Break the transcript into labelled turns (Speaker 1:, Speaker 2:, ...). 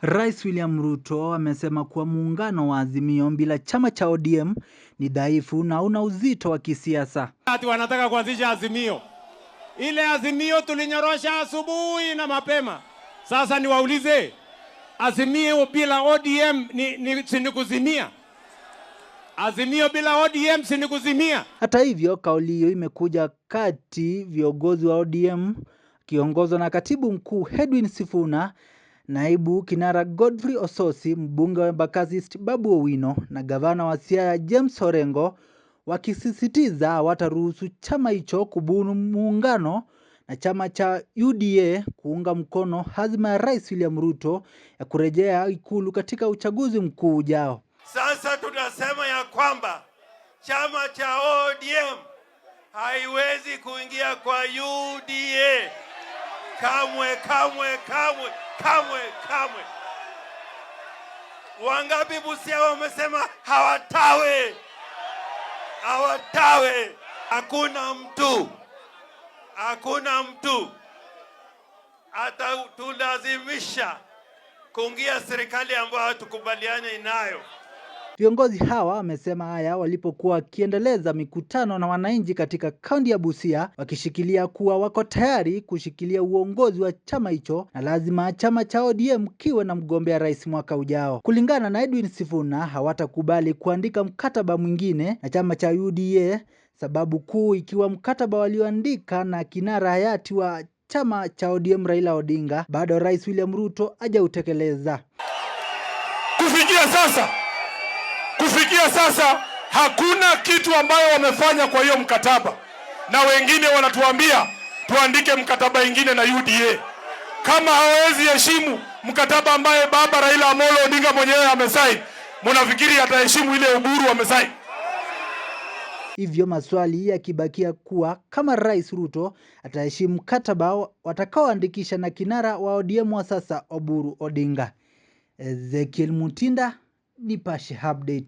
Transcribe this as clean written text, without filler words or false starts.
Speaker 1: Rais William Ruto amesema kuwa muungano wa Azimio bila chama cha ODM ni dhaifu na una uzito wa kisiasa.
Speaker 2: Ati wanataka kuanzisha Azimio. Ile Azimio tulinyorosha asubuhi na mapema. Sasa niwaulize, Azimio bila ODM ni kuzimia? Azimio bila ODM si kuzimia?
Speaker 1: Hata hivyo, kauli hiyo imekuja kati viongozi wa ODM kiongozwa na katibu mkuu Edwin Sifuna, naibu kinara Godfrey Ososi, mbunge wa Embakasi East Babu Owino na gavana wa Siaya James Orengo, wakisisitiza hawataruhusu chama hicho kubuni muungano na chama cha UDA kuunga mkono azma ya Rais William Ruto ya kurejea Ikulu katika uchaguzi mkuu ujao.
Speaker 3: Sasa tunasema ya kwamba chama cha ODM haiwezi kuingia kwa UDA. Kamwe, kamwe, kamwe, kamwe, kamwe. Wangapi Busia wamesema hawatawe? Hawatawe. Hakuna mtu atatulazimisha kuingia serikali ambayo hatukubaliane nayo.
Speaker 1: Viongozi hawa wamesema haya walipokuwa wakiendeleza mikutano na wananchi katika kaunti ya Busia, wakishikilia kuwa wako tayari kushikilia uongozi wa chama hicho na lazima chama cha ODM kiwe na mgombea rais mwaka ujao. Kulingana na Edwin Sifuna, hawatakubali kuandika mkataba mwingine na chama cha UDA, sababu kuu ikiwa mkataba walioandika na kinara hayati wa chama cha ODM Raila Odinga bado Rais William Ruto hajautekeleza.
Speaker 4: Kufikia sasa hakuna kitu ambayo wamefanya kwa hiyo mkataba, na wengine wanatuambia tuandike mkataba ingine na UDA. Kama hawezi heshimu mkataba ambaye baba Raila Amolo Odinga mwenyewe amesaini, mnafikiri ataheshimu ile Uburu amesaini?
Speaker 1: Hivyo maswali yakibakia kuwa kama Rais Ruto ataheshimu mkataba watakaoandikisha na kinara wa ODM wa sasa Oburu Odinga. Ezekiel Mutinda, Nipashe Updates.